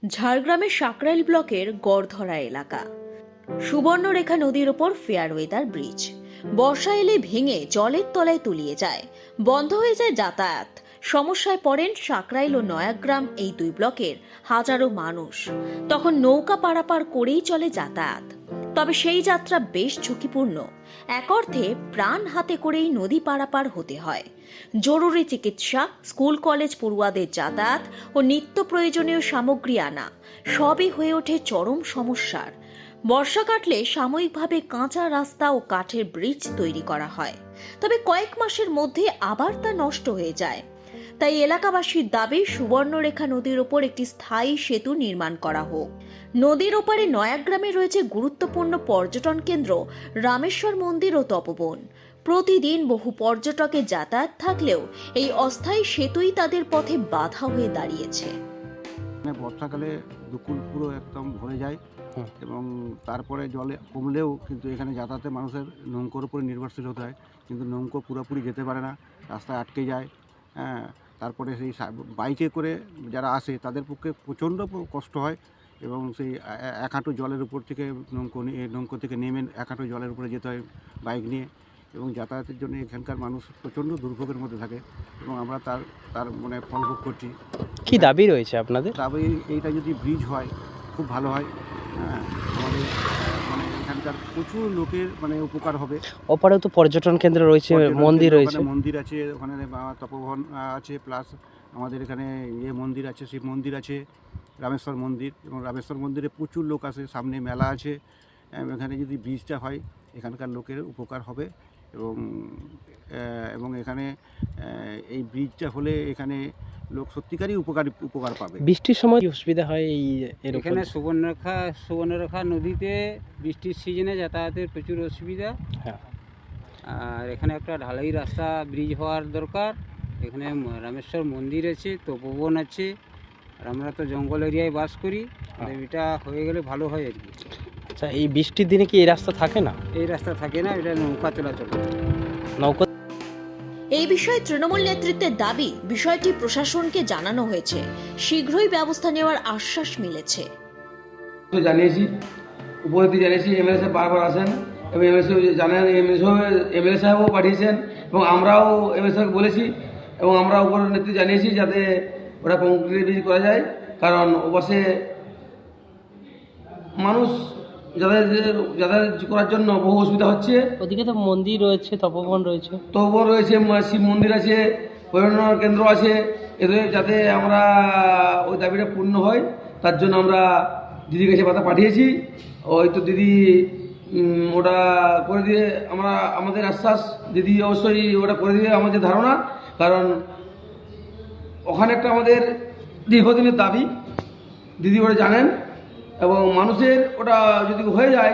ঝাড়গ্রামের সাকরাইল ব্লকের গড়ধরা এলাকা। সুবর্ণরেখা নদীর ওপর ফেয়ারওয়েদার ব্রিজ বর্ষা এলে ভেঙে জলের তলায় তলিয়ে যায়, বন্ধ হয়ে যায় যাতায়াত। সমস্যায় পড়েন সাকরাইল ও নয়াগ্রাম এই দুই ব্লকের হাজারো মানুষ। তখন নৌকা পারাপার করেই চলে যাতায়াত। তবে সেই যাত্রা বেশ ঝুঁকিপূর্ণ। এক অর্থে প্রাণ হাতে করেই নদী পারাপার হতে হয়। জরুরি চিকিৎসা, স্কুল কলেজ পড়ুয়াদের যাতায়াত ও নিত্য প্রয়োজনীয় সামগ্রী আনা সবই হয়ে ওঠে চরম সমস্যার। বর্ষা কাটলে সাময়িকভাবে কাঁচা রাস্তা ও কাঠের ব্রিজ তৈরি করা হয়, তবে কয়েক মাসের মধ্যে আবার তা নষ্ট হয়ে যায়। তাই এলাকাবাসীর দাবি সুবর্ণরেখা নদীর ওপর একটি স্থায়ী সেতু নির্মাণ করা হোক। নদীর ওপারে নয়াগ্রামে রয়েছে গুরুত্বপূর্ণ পর্যটন কেন্দ্র রামেশ্বর মন্দির ও তপবন। প্রতিদিন বহু পর্যটকের যাতায়াত থাকলেও এই অস্থায়ী সেতুই তাদের পথে বাধা হয়ে দাঁড়িয়েছে। বর্ষাকালে দুকুল পুরো একদম ভরে যায় এবং তারপরে জলে কমলেও কিন্তু এখানে যাতায়াতে মানুষের নৌকোর উপরে নির্ভরশীল হতে হয়, কিন্তু নৌকো পুরোপুরি যেতে পারে না, রাস্তায় আটকে যায়। হ্যাঁ, তারপরে সেই বাইকে করে যারা আসে তাদের পক্ষে প্রচণ্ড কষ্ট হয় এবং সেই এক হাঁটু জলের উপর থেকে নৌকো থেকে নেমে এক হাঁটু জলের উপরে যেতে হয় বাইক নিয়ে, এবং যাতায়াতের জন্য এখানকার মানুষ প্রচণ্ড দুর্ভোগের মধ্যে থাকে এবং আমরা তার মানে ফলভোগ করছি। কি দাবি রয়েছে আপনাদের? তবে এইটা যদি ব্রিজ হয় খুব ভালো হয়। হ্যাঁ, আমাদের মানে এখানকার প্রচুর লোকের মানে উপকার হবে। ওপারেও তো পর্যটন কেন্দ্র রয়েছে, মন্দির রয়েছে। মন্দির আছে ওখানে, তপোবন আছে, প্লাস আমাদের এখানে মন্দির আছে, শিব মন্দির আছে, রামেশ্বর মন্দির, এবং রামেশ্বর মন্দিরে প্রচুর লোক আসে, সামনে মেলা আছে। এখানে যদি ব্রিজটা হয় এখানকার লোকের উপকার হবে এবং এখানে এই ব্রিজটা হলে এখানে লোক সত্যিকারই উপকার পাবে। বৃষ্টির সময় অসুবিধা হয় এখানে সুবর্ণরেখা নদীতে বৃষ্টির সিজনে যাতায়াতের প্রচুর অসুবিধা। হ্যাঁ, আর এখানে একটা ঢালাই রাস্তা, ব্রিজ হওয়ার দরকার। এখানে রামেশ্বর মন্দির আছে, তপোবন আছে, আর আমরা তো জঙ্গল এরিয়ায় বাস করি। এটা হয়ে গেলে ভালো হয় আর কি। আচ্ছা, এই বৃষ্টির দিনে কি এই রাস্তা থাকে না? এই রাস্তা থাকে না, এটা নৌকা চলাচল। নৌকা এই বিষয়ে তৃণমূল নেতৃত্বের দাবি, বিষয়টি প্রশাসনকে জানানো হয়েছে, শীঘ্রই ব্যবস্থা নেওয়ার আশ্বাস মিলেছে। জানিয়েছি, উপস্থিতি জানিয়েছি, এমএলএ সাহেব বারবার আসেন এবং এমএলএ সাহেব জানেন, এমএলএ সাহেবও পাঠিয়েছেন এবং আমরাও এমএলএ সাহেবকে বলেছি এবং আমরা উপর নেতৃত্বে জানিয়েছি যাতে ওটা কংক্রিট ব্রিজ করা যায়, কারণ ওপাশে মানুষ যাতায়াত করার জন্য বহু অসুবিধা হচ্ছে। ওদিকে তো মন্দির রয়েছে, তপবন রয়েছে, শিব মন্দির আছে, পর্যটন কেন্দ্র আছে। এদের যাতে আমরা ওই দাবিটা পূর্ণ হয় তার জন্য আমরা দিদির কাছে কথা পাঠিয়েছি। ওই তো দিদি ওটা করে দিয়ে আমাদের আশ্বাস, দিদি অবশ্যই ওটা করে দিয়ে আমাদের ধারণা, কারণ ওখানে একটা আমাদের দীর্ঘদিনের দাবি, দিদি ওটা জানেন। এবং মানুষের ওটা যদি হয়ে যায়,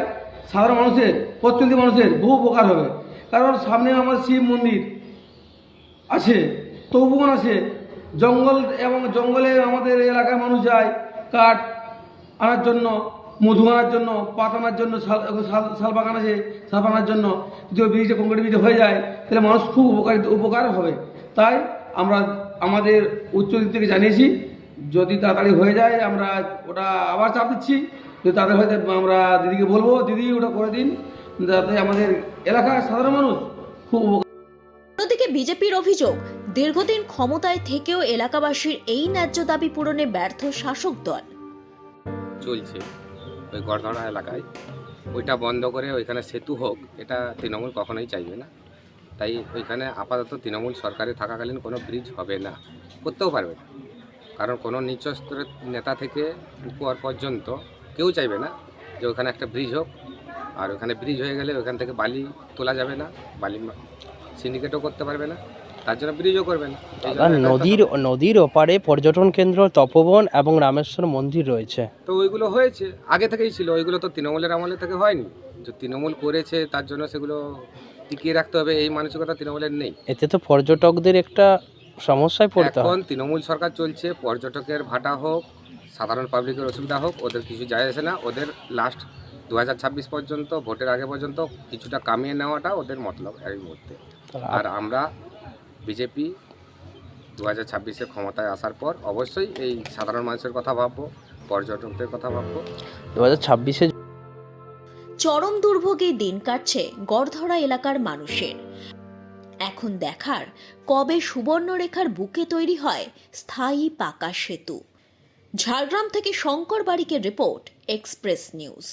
সাধারণ মানুষের, প্রত্যন্ত মানুষের বহু উপকার হবে। কারণ সামনে আমার শিব মন্দির আছে, তপোবন আছে, জঙ্গল, এবং জঙ্গলে আমাদের এলাকায় মানুষ যায় কাঠ আনার জন্য, মধু আনার জন্য, পাট আনার জন্য, শাল বাগান আছে, শাল বাগানোর জন্য। যদি ওই ব্রিজটা কংক্রিট ব্রিজ হয়ে যায় তাহলে মানুষ খুব উপকার হবে। তাই আমরা আমাদের উচ্চ থেকে জানিয়েছি, যদি তাড়াতাড়ি হয়ে যায় আমরা ওটা আবার চাপ দিচ্ছি, যদি তাড়াতাড়ি হয়ে যায় আমরা দিদিকে বলবো, দিদি ওটা করে দিন, যাতে আমাদের এলাকার সাধারণ মানুষ খুব উপকার। অন্যদিকে বিজেপির অভিযোগ, দীর্ঘদিন ক্ষমতায় থেকেও এলাকাবাসীর এই ন্যায্য দাবি পূরণে ব্যর্থ শাসক দল। চলছে ওই গড়ধরা এলাকায়, ওইটা বন্ধ করে ওইখানে সেতু হোক, এটা তৃণমূল কখনোই চাইবে না। তাই ওইখানে আপাতত তৃণমূল সরকারে থাকাকালীন কোনো ব্রিজ হবে না, করতেও পারবে না, কারণ কোনো নিচ স্তরের নেতা থেকে উপর পর্যন্ত কেউ চাইবে না যে ওখানে একটা ব্রিজ হোক। আর ওখানে ব্রিজ হয়ে গেলে ওখান থেকে বালি তোলা যাবে না, বালি সিন্ডিকেটও করতে পারবে না, তার জন্য ব্রিজও করবে না। নদীর ওপারে পর্যটন কেন্দ্র, তপবন এবং রামেশ্বর মন্দির রয়েছে। তো ওইগুলো হয়েছে, আগে থেকেই ছিল, ওইগুলো তো তৃণমূলের আমলে থেকে হয়নি। যে তৃণমূল করেছে তার জন্য সেগুলো টিকিয়ে রাখতে হবে এই মানসিকতা তৃণমূলের নেই। এতে তো পর্যটকদের একটা সমস্যায় পড়তে হয়। এখন তৃণমূল সরকার চলছে, পর্যটকের ভাটা হোক, সাধারণ পাবলিকের অসুবিধা হোক, ওদের কিছু যায় আসে না। ওদের লাস্ট 2026 পর্যন্ত, ভোটের আগে পর্যন্ত কিছুটা কামিয়ে নেওয়াটা ওদের মতলব এই মুহূর্তে। আর আমরা বিজেপি 2026-এ ক্ষমতায় আসার পর অবশ্যই এই সাধারণ মানুষের কথা ভাববো, পর্যটকদের কথা ভাববো। 2026-এ চরম দুর্ভোগে দিন কাটছে গড়ধরা এলাকার মানুষের। এখন দেখার কবে সুবর্ণরেখার বুকে তৈরি হয় স্থায়ী পাকা সেতু। ঝাড়গ্রাম থেকে শঙ্কর বারিকের রিপোর্ট, এক্সপ্রেস নিউজ।